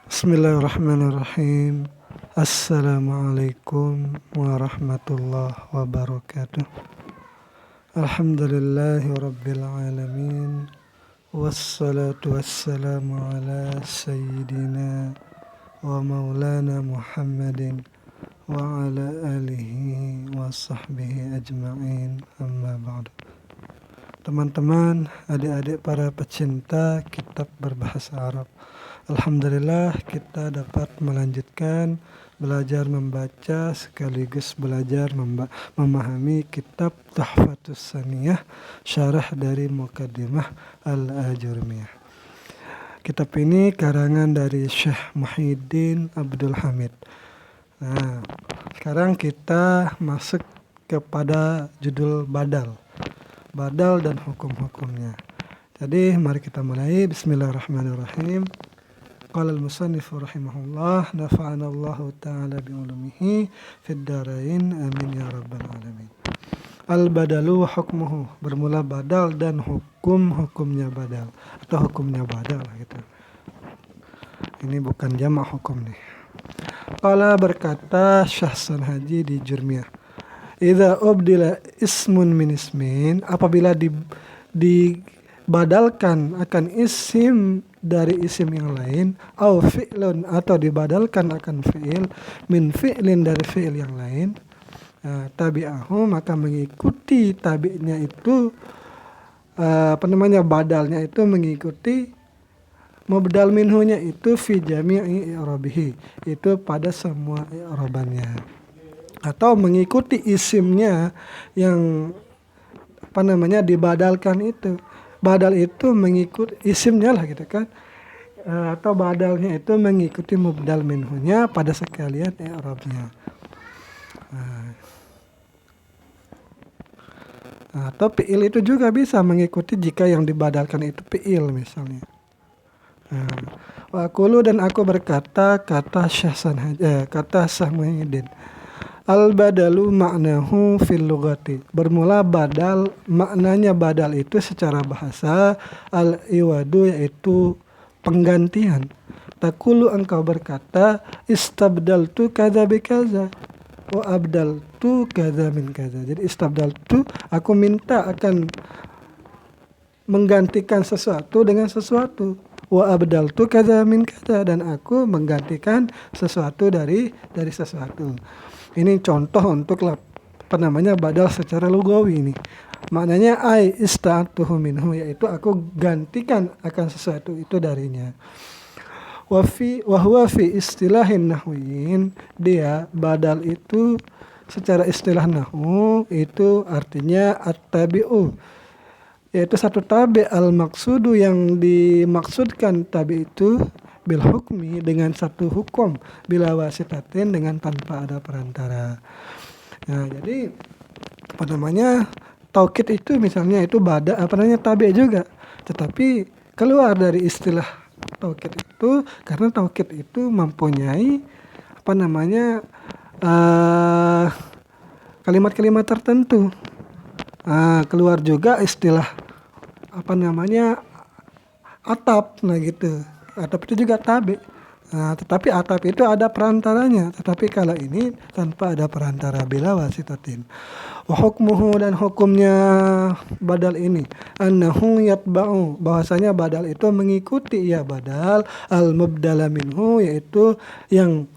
Bismillahirrahmanirrahim. Assalamualaikum warahmatullahi wabarakatuh. Alhamdulillahi rabbil alamin. Wassalatu wassalamu ala sayyidina wa maulana Muhammadin wa ala alihi wa sahbihi ajma'in, amma ba'du. Teman-teman, adik-adik para pecinta kitab berbahasa Arab, alhamdulillah kita dapat melanjutkan belajar membaca sekaligus belajar memahami kitab Tuhfatus Saniyah, syarah dari Muqaddimah Al-Ajurmiyah. Kitab ini karangan dari Syekh Muhyiddin Abdul Hamid. Nah, sekarang kita masuk kepada judul badal dan hukum-hukumnya. Jadi mari kita mulai. Bismillahirrahmanirrahim. Qala al-musannif rahimahullah, nafa'ana Allah ta'ala bi'ulumihi fid darain, amin ya rabbal alamin. Al-badalu wa hukmuhu, bermula badal dan hukumnya badal atau hukumnya badal gitu. Ini bukan jamak hukum nih. Qala, berkata Syahsan Haji di Jurmiyah, idza ubdila ismun min ismin, apabila dibadalkan akan isim dari isim yang lain, au fi'lun, atau dibadalkan akan fi'il, min fi'lin, dari fi'il yang lain, tabi'ahu, maka mengikuti tabi'nya itu, badalnya itu mengikuti mubdal minhunya itu fi jami'i i'rabihi, itu pada semua i'rabannya, atau mengikuti isimnya yang dibadalkan itu. Badal itu mengikut isimnya lah gitu kan, atau badalnya itu mengikuti mubdal minhunya pada sekalian i'rabnya. Atau fi'il itu juga bisa mengikuti jika yang dibadalkan itu fi'il misalnya. Wa aqulu, dan aku berkata, kata Syekh Muhyiddin, al-badalu ma'nahu fil lughati, bermula badal, maknanya badal itu secara bahasa, al-iwadu, yaitu penggantian. Takulu, engkau berkata, istabdaltu kadza bi kadza wa abdaltu kadza min kadza. Jadi istabdaltu, aku minta akan menggantikan sesuatu dengan sesuatu. Wa abdaltu kadza min kadza, dan aku menggantikan sesuatu dari sesuatu. Ini contoh untuk badal secara lugawi ini. Maknanya ai ista'atuhu minhu, yaitu aku gantikan akan sesuatu itu darinya. Wa huwa fi istilahin nahwiyin, dia badal itu secara istilah nahwu itu artinya at-tabi'u, yaitu satu tabi, al-maksudu, yang dimaksudkan tabi itu, bil hukmi, dengan satu hukum, bila wasitatin, dengan tanpa ada perantara. Nah, jadi taukid itu misalnya itu tabi juga, tetapi keluar dari istilah taukid itu karena taukid itu mempunyai kalimat-kalimat tertentu. Keluar juga istilah atap, nah gitu. Atap itu juga tabi. Tetapi atap itu ada perantaranya, tetapi kalau ini tanpa ada perantara, bila wasitatin. Wa hukmuhu, dan hukumnya badal ini, annahu yatba'u, bahwasanya badal itu mengikuti badal al-mubdala minhu, yaitu yang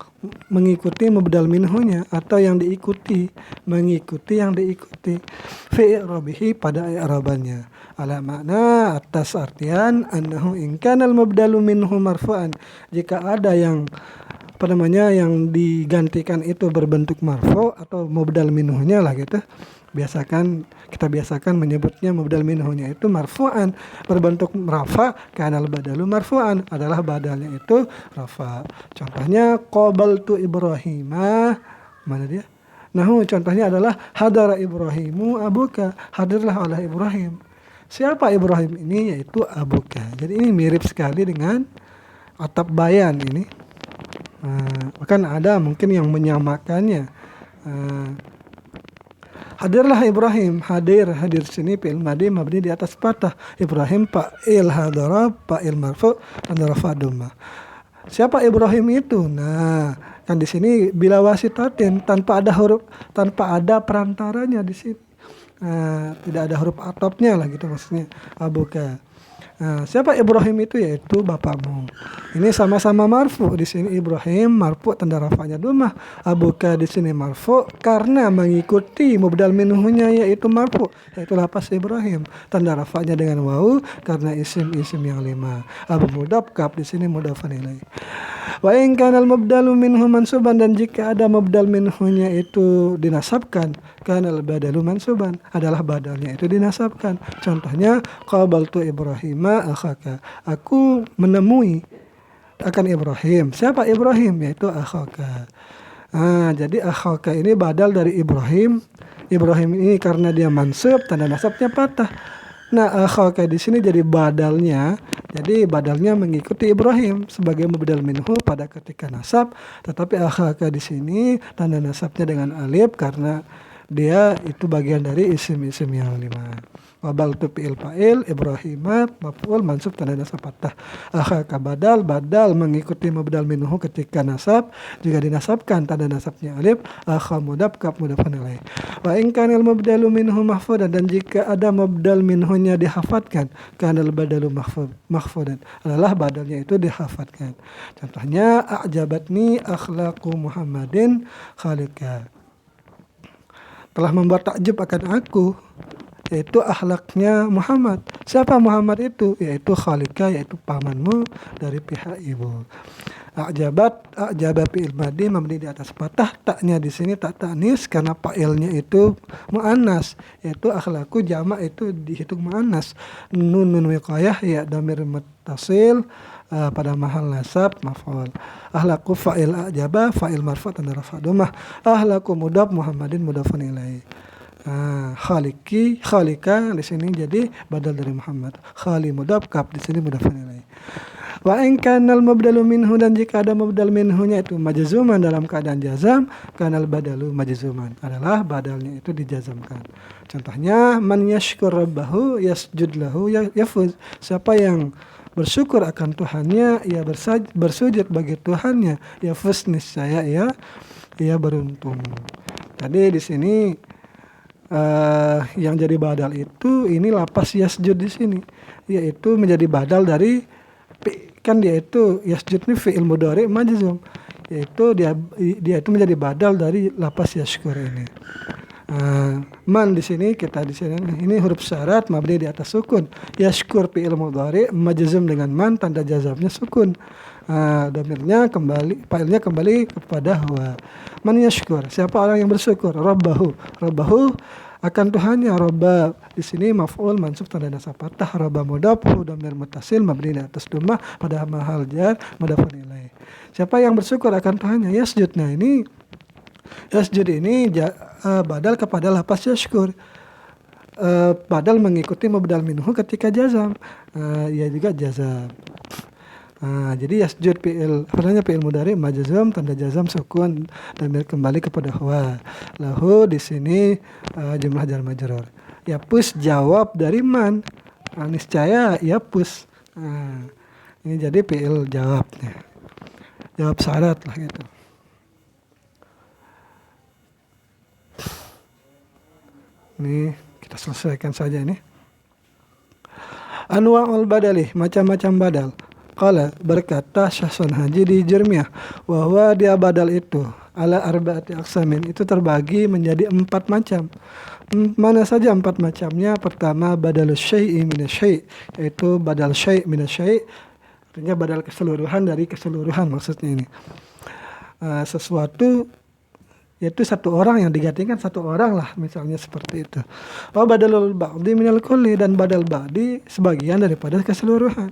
mengikuti mubdal minhunya, atau yang diikuti, mengikuti yang diikuti, fi i'rabihi, pada i'rabannya, ala makna, atas artian, annahu in kana al-mubdalu minhu marfu'an, jika ada yang yang digantikan itu berbentuk marfu atau mubdal minhunya lah gitu. Kita biasakan menyebutnya mubdal minhunya itu marfu'an, berbentuk rafa, kana al-badalu marfu'an, adalah badalnya itu rafa. Contohnya qabaltu Ibrahimah, mana dia? Contohnya adalah hadara Ibrahimu abuka, hadirlah oleh Ibrahim. Siapa Ibrahim ini? Yaitu abuka. Jadi ini mirip sekali dengan atap bayan ini. Bahkan ada mungkin yang menyamakannya. Hadirlah Ibrahim, hadir sini fi'il madhi mabni di atas fathah. Ibrahim fa'il hadara, fa'il marfu, dan rafa dhamma. Siapa Ibrahim itu? Nah, kan di sini bila wasitatin tanpa ada perantaranya di sini. Nah, tidak ada huruf atopnya lah gitu maksudnya. Abuka. Nah, siapa Ibrahim itu? Yaitu bapakmu. Ini sama-sama marfu. Di sini Ibrahim marfu tanda rafanya dhammah. Abuka di sini marfu karena mengikuti mubdal minhunya yaitu marfu, yaitu lafaz Ibrahim. Tanda rafanya dengan wawu karena isim-isim yang 5. Abu mudaf kaf di sini mudafan ilaih. Wa in kana al-mubdalu minhu mansuban, dan jika ada mubdal minhunya itu dinasabkan, kana al-badalu mansuban, adalah badalnya itu dinasabkan. Contohnya qabaltu Ibrahima akhaka, aku menemui akan Ibrahim. Siapa Ibrahim? Yaitu akhaka. Jadi akhaka ini badal dari Ibrahim. Ibrahim ini karena dia mansub, tanda nasabnya patah. Nah, akhaka di sini jadi badalnya. Jadi badalnya mengikuti Ibrahim sebagai mubdal minhu pada ketika nasab, tetapi akhaka di sini tanda nasabnya dengan alif karena dia itu bagian dari isim-isim yang 5. Qabaltu fi'il fa'il, Ibrahima maf'ul mansub tanda nasab fathah. Akhaka badal mengikuti mubdal minhu ketika nasab, juga dinasabkan tanda nasabnya alif. Akha mudaf kaf mudafun ilaih. Wa in kanal mubdalu minhu mahfudan, dan jika ada mubdal minhunya dihafadkan, kanal badalu mahfudan, adalah badalnya itu dihafadkan. Contohnya a'jabatni akhlaqu Muhammadin khalika, telah membuat takjub akan aku yaitu akhlaknya Muhammad. Siapa Muhammad itu? Yaitu khalika, yaitu pamanmu dari pihak ibu. A'jaba fi'il madi mabni di atas fathah, taknya di sini tak tanis karena fa'ilnya itu muannas, yaitu akhlaku jamak itu dihitung muannas. Nun wiqayah ya dhamir muttasil pada mahal nasab maf'ul. Akhlaku fa'il a'jaba, fa'il marfu' tanda rafa' dhammah. Akhlaku mudhaf Muhammadin mudhafun ilaih. Khalika di sini jadi badal dari Muhammad. Khali mudhaf kaf di sini mudhafun ilaih. Wa in kanal mubdalu minhu, dan jika ada mubdal minhunya itu majzuman dalam keadaan jazam, kanal badalu majzuman, adalah badalnya itu dijazamkan. Contohnya man yashkur rabbahu yasjud lahu yafuz, siapa yang bersyukur akan Tuhannya, ia bersujud bagi Tuhannya, yafuz niscaya ia beruntung. Tadi di sini yang jadi badal itu ini lapas yasjud di sini, yaitu menjadi badal dari, kan dia itu yasjud ini fi'il mudhari majzum, yaitu dia itu menjadi badal dari lapas yashkur ini. Man di sini ini huruf syarat mabni di atas sukun. Yashkur fi'il mudhari majzum dengan man, tanda jazamnya sukun. Dhamirnya fa'ilnya kembali kepada huwa. Man yashkur, siapa orang yang bersyukur? Rabbahu akan Tuhannya. Rabba di sini maf'ul mansub tanda nasab fathah. Rabba mudhaf dhamir muttasil mabni di atas dhammah pada mahal jar mudhafun ilaih. Siapa yang bersyukur akan Tuhannya? Yasjud. Nah, ini yasjud ini badal kepada lapas yashkur. Badal mengikuti mubdal minhu ketika jazam. Ia juga jazam. Jadi yasjud fi'il mudhari majzum tanda jazam sukun dan kembali kepada huwa. Lahu di sini jumlah jar majrur. Yapus jawab dari man. Niscaya yapus. Ini jadi fi'il jawabnya. Jawab syarat lah gitu. Ini kita selesaikan saja ini. Anwa'ul badali, macam-macam badal. Qala, berkata Syahsun Haji di Jermiah, bahwa dia badal itu ala arba'ati aqsamin, itu terbagi menjadi 4 macam. Mana saja 4 macamnya? Pertama, badalus syai'i minasyai', yaitu badal syai' minasyai', artinya badal keseluruhan dari keseluruhan, maksudnya ini. Sesuatu yaitu satu orang yang digantikan satu orang lah, misalnya seperti itu. Wa badalul ba'di minal kulli, dan badal ba'di sebagian daripada keseluruhan.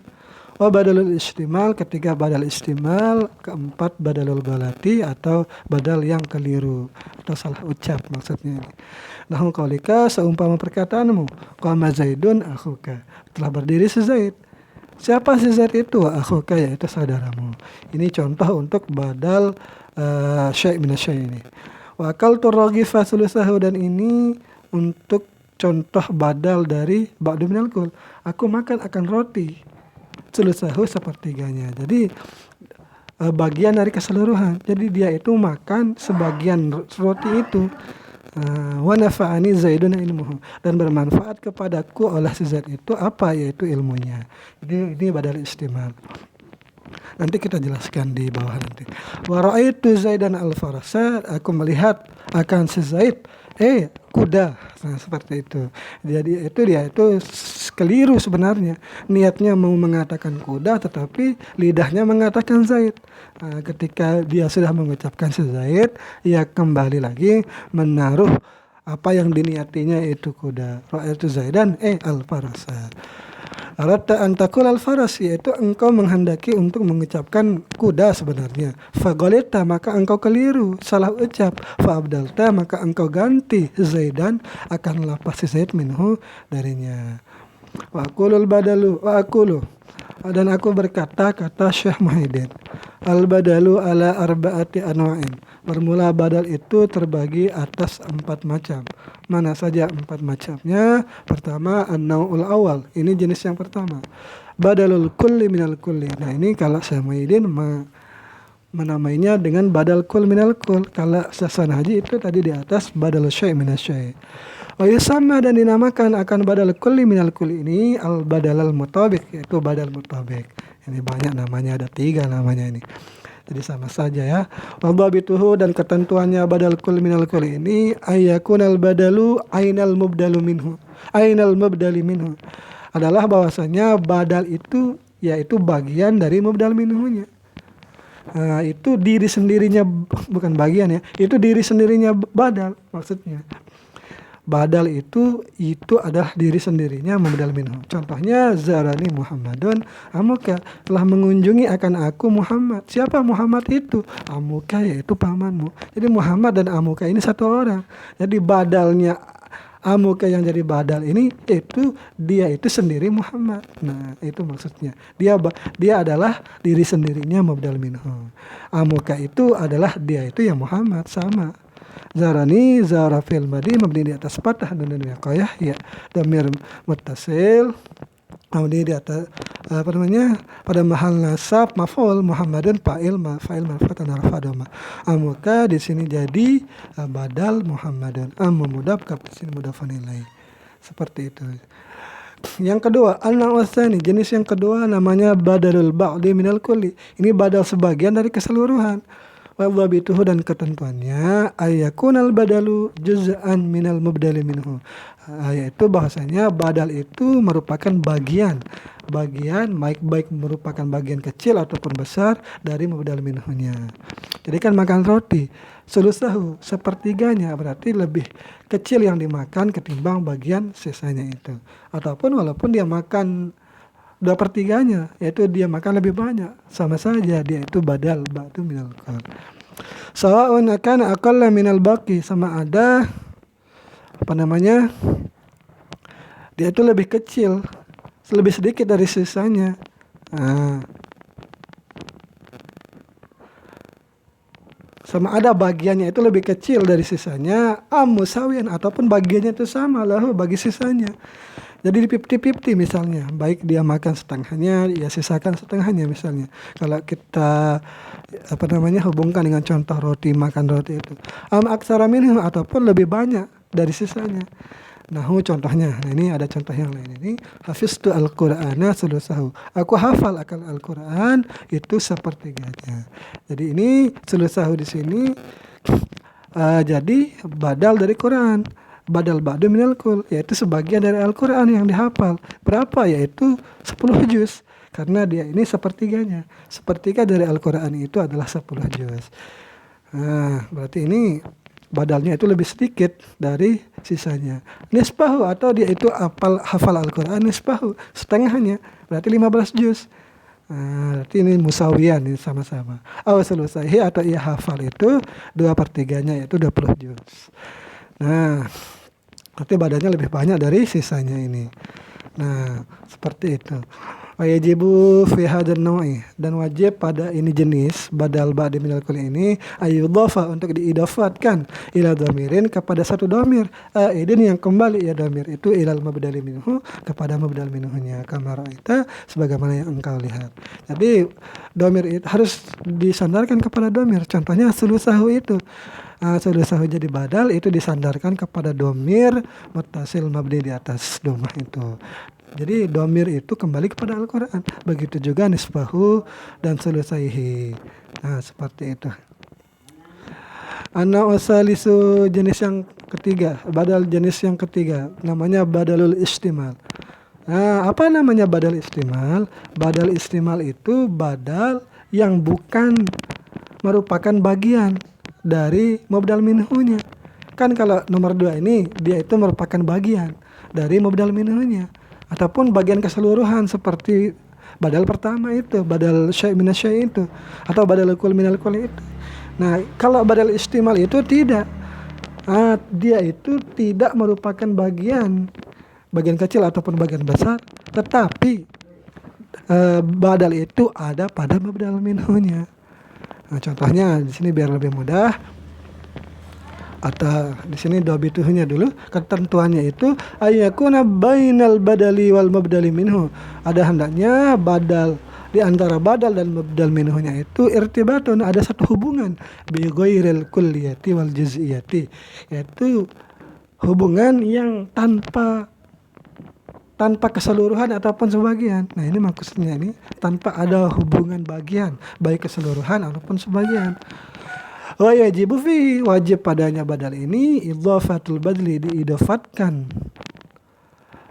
Wa badalul istimal, ketiga badal istimal, keempat badalul galati atau badal yang keliru atau salah ucap, maksudnya ini. Nahu qaulika, seumpama perkataanmu, qama Zaidun akhuka, telah berdiri si Zaid. Siapa si Zaid itu? Akhuka, yaitu saudaramu. Ini contoh untuk badal syai' minasyai' ini. Wa akaltu raghifah sulusahu, dan ini untuk contoh badal dari ba'du minal kul. Aku makan akan roti sulusahu sepertiganya. Jadi bagian dari keseluruhan. Jadi dia itu makan sebagian roti itu. Wa nafa'ani Zaidun ilmuhu, dan bermanfaat kepadaku oleh si Zaid itu apa, yaitu ilmunya. Ini badal istimal. Nanti kita jelaskan di bawah nanti. Wa ra'aitu Zaidan al-farasa, aku melihat akan si Zaid kuda. Nah, seperti itu. Jadi dia itu keliru sebenarnya. Niatnya mau mengatakan kuda, tetapi lidahnya mengatakan Zaid. Nah, ketika dia sudah mengucapkan si Zaid, ia kembali lagi menaruh apa yang diniatinya itu kuda. Ra'aitu Zaidan al-farasa. Arata antakul al-faras, yaitu engkau menghendaki untuk mengucapkan kuda sebenarnya. Fagoleta, maka engkau keliru, salah ucap. Fa'abdalta, maka engkau ganti Zaidan, akan lapas si Zaid minhu darinya. Wa akulu, dan aku berkata, kata Syekh Muhyiddin, al-badalu ala arba'ati anwa'in. Bermula badal itu terbagi atas 4 macam. Mana saja 4 macamnya? Pertama, an-naw'ul awal. Ini jenis yang pertama. Badalul kulli minal kulli. Nah, ini kalau Syekh Muhyiddin menamainya dengan badal kul minal kul. Kalau Syekh Haji itu tadi di atas badal syai' minal syai'. Sama, dan dinamakan akan badal kulli minal kulli ini al-badal al-mutabik, yaitu badal mutabik. Ini banyak namanya, ada 3 namanya ini. Jadi sama saja ya. Wadhabituhu, dan ketentuannya badal kul minal kul ini ayakunal badalu ainal mubdali minhu. Adalah bahwasanya badal itu yaitu bagian dari mubdal minhunya. Itu diri sendirinya, bukan bagian ya. Itu diri sendirinya badal maksudnya. Badal itu adalah diri sendirinya mubdal minhu. Contohnya zarani Muhammadun amuka, telah mengunjungi akan aku Muhammad. Siapa Muhammad itu? Amuka, yaitu pamanmu. Jadi Muhammad dan amuka ini satu orang. Jadi badalnya amuka yang jadi badal ini dia itu sendiri Muhammad. Nah, itu maksudnya. Dia adalah diri sendirinya mubdal minhu. Amuka itu adalah dia itu yang Muhammad, sama. Zarani, zara fil madi, mabni di atas fathah dan wiqayah ya, damir muttasil mabni di atas pada mahal nasab maf'ul, Muhammadun fa'il marfu'un rafa dhamma. Amuka di sini jadi badal Muhammadun, mudhaf ka di sini mudhafun ilaih. Seperti itu. Yang kedua, an-naw'asani, jenis yang kedua namanya badalul ba'di minal kulli. Ini badal sebagian dari keseluruhan. Wadhabituhu, dan ketentuannya ayakunal badalu juz'an minal mubdali minhu, yaitu bahasanya badal itu merupakan bagian baik merupakan bagian kecil ataupun besar dari mubdal minhunya. Jadi kan makan roti sulusahu, sepertiganya, berarti lebih kecil yang dimakan ketimbang bagian sisanya itu. Ataupun walaupun dia makan 2/3, yaitu dia makan lebih banyak, sama saja dia itu badal ba'du minal qal. Sawa'un akana aqalla minal baqi, sama ada dia itu lebih kecil, lebih sedikit dari sisanya. Sama ada bagiannya itu lebih kecil dari sisanya, musawiyan, ataupun bagiannya itu sama lahu bagi sisanya. Jadi di 50-50 misalnya, baik dia makan setengahnya, ya sisakan setengahnya misalnya. Kalau kita hubungkan dengan contoh makan roti itu. Aksara minhu, ataupun lebih banyak dari sisanya. Contohnya, ini ada contoh yang lain ini. Hafiztu al-Qur'ana sulusahu. Aku hafal akan Al-Qur'an itu sepertiganya. Jadi ini sulusahu di sini jadi badal dari Quran. Badal ba'du minal kul, yaitu sebagian dari Al-Quran yang dihafal. Berapa? Yaitu 10 juz. Karena dia ini sepertiganya. Sepertiga dari Al-Quran itu adalah 10 juz. Berarti ini badalnya itu lebih sedikit dari sisanya. Nisbahu, atau dia itu hafal Al-Quran nisbahu, setengahnya, berarti 15 juz. Berarti ini musawiyan, ini sama-sama. Awasulusahi, atau ia hafal itu 2/3-nya, yaitu 20 juz. Berarti badannya lebih banyak dari sisanya ini. Seperti itu. Wa yajibu fi hadzal naw'i, dan wajib pada ini jenis badal ba'di minal kulli ini ayyudhafa, untuk diidafatkan ila dhamirin, kepada satu dhamir aidin, yang kembali ya dhamir itu ilal mabdali minhu, kepada mabdal minhunya, kama ra'aita, sebagaimana yang engkau lihat. Jadi dhamir itu harus disandarkan kepada dhamir. Contohnya sulusahu itu, sulusahu jadi badal itu disandarkan kepada dhamir muttasil mabni di atas dhammah itu. Jadi domir itu kembali kepada Al-Quran. Begitu juga nisbahu dan sulusaihi. Nah, seperti itu. Ana usalisu, jenis yang ketiga, badal jenis yang ketiga, namanya badalul istimal. Nah, apa namanya badal istimal? Badal istimal itu badal yang bukan merupakan bagian dari mubdal minhunya. Kan kalau nomor 2 ini dia itu merupakan bagian dari mubdal minhunya, ataupun bagian keseluruhan seperti badal pertama itu, badal syai' minasyai' itu, atau badal kul minal kul itu. Nah, kalau badal istimal itu tidak. Dia itu tidak merupakan bagian kecil ataupun bagian besar, tetapi badal itu ada pada mubdal minhunya. Nah, contohnya di sini biar lebih mudah. Atau di sini dobituhnya dulu, ketentuannya itu ayakuna bainal badali wal mubdali minhu, ada hendaknya badal di antara badal dan mubdal minhunya itu irtibatun, ada satu hubungan bi ghairil kulliyati wal juz'iyati, yaitu hubungan yang tanpa keseluruhan ataupun sebagian. Nah, ini maksudnya ini tanpa ada hubungan bagian, baik keseluruhan ataupun sebagian. Wa yajibu fihi, wajib padanya badal ini idhafatul badli, diidafatkan.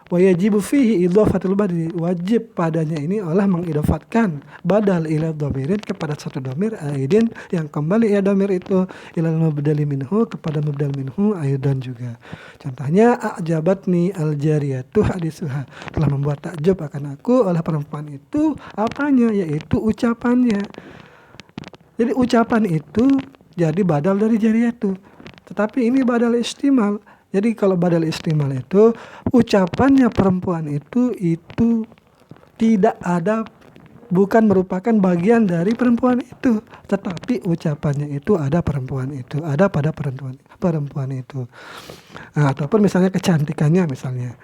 Wa yajibu fihi idhafatul badli, wajib padanya ini Allah mengidafatkan badal ila dhamirin, kepada satu dhamir aidin, yang kembali ya dhamir itu ila mubdali minhu, kepada mubdal minhu aidan juga. Contohnya a'jabatni al-jariyatu hadisuha, telah membuat takjub akan aku oleh perempuan itu, apanya, yaitu ucapannya. Jadi ucapan itu jadi badal dari jariyatu. Tetapi ini badal istimal. Jadi kalau badal istimal itu ucapannya perempuan itu tidak ada, bukan merupakan bagian dari perempuan itu, tetapi ucapannya itu ada perempuan itu, ada pada perempuan itu. Nah, ataupun misalnya kecantikannya, misalnya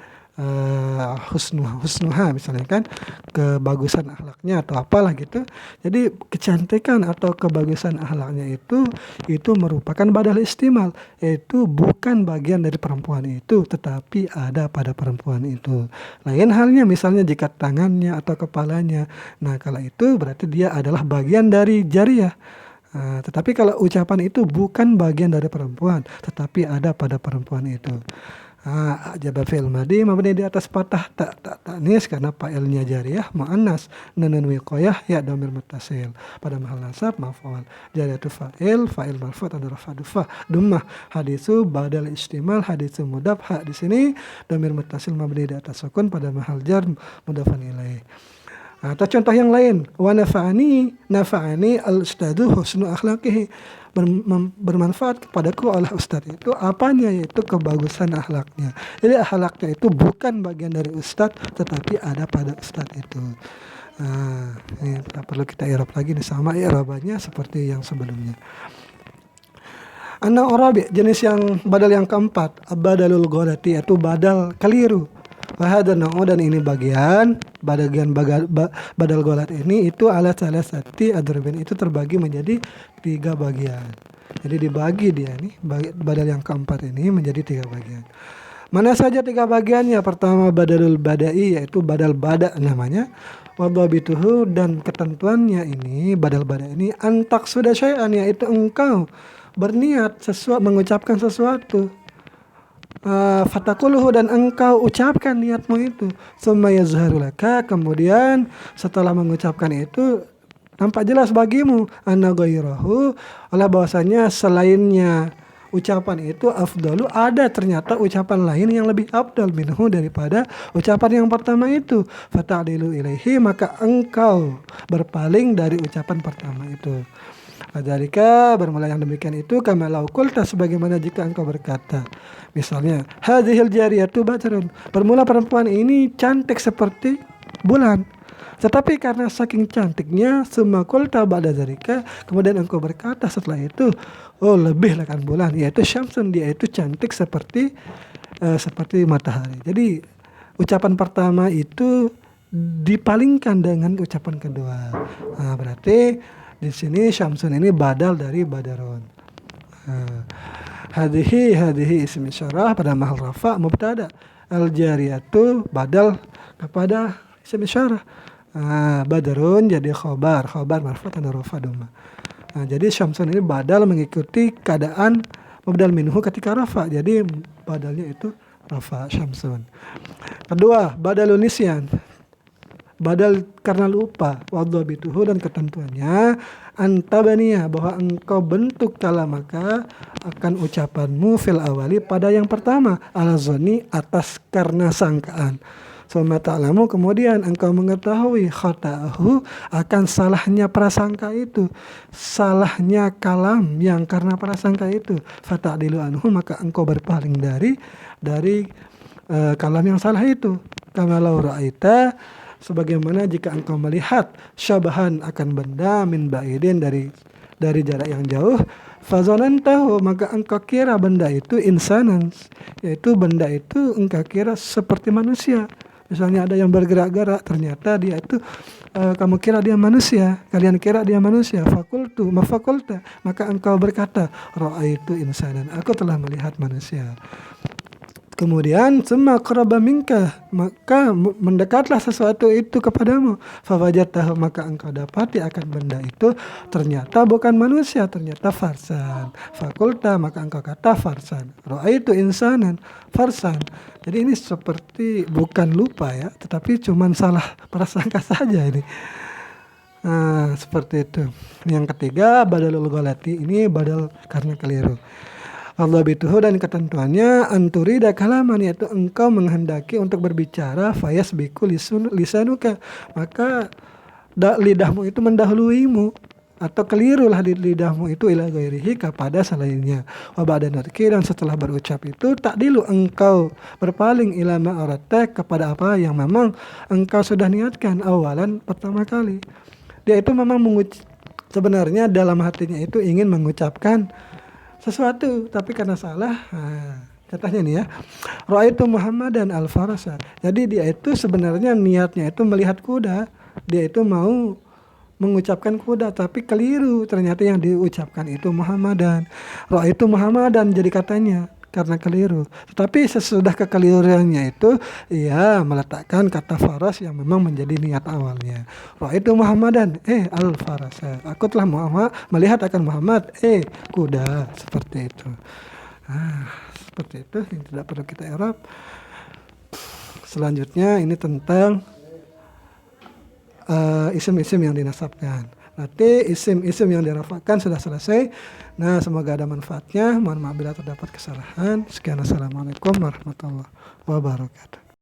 husnuha misalnya kan, kebagusan akhlaknya atau apalah gitu. Jadi kecantikan atau kebagusan akhlaknya itu merupakan badal istimal, itu bukan bagian dari perempuan itu, tetapi ada pada perempuan itu. Lain halnya misalnya jika tangannya atau kepalanya, nah kalau itu berarti dia adalah bagian dari jariyah. Tetapi kalau ucapan itu bukan bagian dari perempuan, tetapi ada pada perempuan itu. Jabal fi'il madi mabni di atas patah ta'nis, karena fa'ilnya jariyah muannas, nun wiqayah ya dhamir muttasil, pada mahal nasab maf'ul, jariyatu fa'il marfu' atau rafa'u fa dummah, hadisu badal istimal, hadisu mudaf, di sini dhamir muttasil mabni di atas sukun pada mahal jar mudafan ilaih. Atau contoh yang lain, wa nafa'ani al-ustadu husnu akhlaqihi, bermanfaat kepadaku oleh ustadz itu apanya, yaitu kebagusan akhlaknya. Jadi akhlaknya itu bukan bagian dari ustadz, tetapi ada pada ustadz itu. Ini tak perlu kita i'rab lagi, nih sama i'rabannya seperti yang sebelumnya. An-naw'u rabi', jenis yang badal yang keempat, badalul ghalati, yaitu badal keliru. Wahada na'u, dan ini bagian badal ghalat ini itu ala salasati adrobin, itu terbagi menjadi 3 bagian. Jadi dibagi dia nih, badal yang keempat ini menjadi 3 bagian. Mana saja 3 bagiannya? Pertama badalul badai, yaitu badal bada namanya. Wadhabituhu, dan ketentuannya ini badal bada ini antak sudah syai'an, yaitu engkau berniat mengucapkan sesuatu. Fatakuluhu, dan engkau ucapkan niatmu itu. Summa yazharu laka, kemudian setelah mengucapkan itu nampak jelas bagimu anna ghairahu, oleh bahwasanya selainnya ucapan itu afdalu, ada ternyata ucapan lain yang lebih afdal minhu, daripada ucapan yang pertama itu. Fata'dilu ilaihi, maka engkau berpaling dari ucapan pertama itu. Dzalika, bermula yang demikian itu, kama law qulta, sebagaimana jika engkau berkata, misalnya hadhil jariyatu badrun, bermula perempuan ini cantik seperti bulan. Tetapi karena saking cantiknya, summa qulta ba'da dzalika, kemudian engkau berkata setelah itu, oh lebih lah kan bulan, yaitu syamsun, dia itu cantik seperti matahari. Jadi ucapan pertama itu dipalingkan dengan ucapan kedua. Nah, berarti di sini syamsun ini badal dari badarun. Hadihi ismi isyarah pada mahal rafa mubtada. Al jariyatu badal kepada ismi isyarah. Badarun jadi khobar marfu tanda rafa doma. Jadi syamsun ini badal mengikuti keadaan mubdal minhu ketika rafa. Jadi badalnya itu rafa syamsun. Kedua, badalun nisyan. Badal karena lupa, wadhabituhu, dan ketentuannya antabaniya, bahwa engkau bentuk kalamaka akan ucapanmu fil awali pada yang pertama, ala zoni, atas karena sangkaan. Summa ta'lamu, kemudian engkau mengetahui khata'ahu, akan salahnya prasangka itu, salahnya kalam yang karena prasangka itu, fata'dilu anhu, maka engkau berpaling dari kalam yang salah itu. Kama law ra'aita, sebagaimana jika engkau melihat syabahan akan benda min ba'idin, dari jarak yang jauh, fazanantahu, maka engkau kira benda itu insanan, yaitu benda itu engkau kira seperti manusia. Misalnya ada yang bergerak-gerak, ternyata dia itu kamu kira dia manusia, kalian kira dia manusia. Fakultu mafakulta, maka engkau berkata, ra'aitu insanan, aku telah melihat manusia. Kemudian summa qaraba minka, maka mendekatlah sesuatu itu kepadamu. Fawajadtahu, maka engkau dapati akan benda itu ternyata bukan manusia, ternyata farsan. Fakulta, maka engkau kata farsan. Ra'aitu insanan farsan. Jadi ini seperti bukan lupa ya, tetapi cuman salah prasangka saja ini. Seperti itu. Yang ketiga, badalul ghalati, ini badal karena keliru. Allah bituhu, dan ketentuannya anturida kalaman, yaitu engkau menghendaki untuk berbicara, fayas biku lisanuka, maka lidahmu itu mendahuluimu, atau kelirulah di lidahmu itu ila ghairihi, kepada selainnya. Wa ba'da nutqi, dan setelah berucap itu ta'dilu, engkau berpaling ila ma'arata, kepada apa yang memang engkau sudah niatkan awalan, pertama kali. Dia itu memang sebenarnya dalam hatinya itu ingin mengucapkan sesuatu, tapi karena salah. Contohnya nih ya, ra'aitu Muhammadan al-farasa. Jadi dia itu sebenarnya niatnya itu melihat kuda, dia itu mau mengucapkan kuda, tapi keliru, ternyata yang diucapkan itu Muhammadan. Ra'aitu Muhammadan jadi katanya, karena keliru. Tetapi sesudah kekeliruannya itu, ia meletakkan kata faras yang memang menjadi niat awalnya. Ra'aitu Muhammadan al-farasa, aku telah melihat akan Muhammad kuda, seperti itu. Seperti itu, yang tidak perlu kita i'rab. Selanjutnya ini tentang isim-isim yang dinasabkan. Berarti isim-isim yang dirafa'kan sudah selesai. Nah, semoga ada manfaatnya. Mohon maaf bila terdapat kesalahan. Sekian, assalamualaikum warahmatullahi wabarakatuh.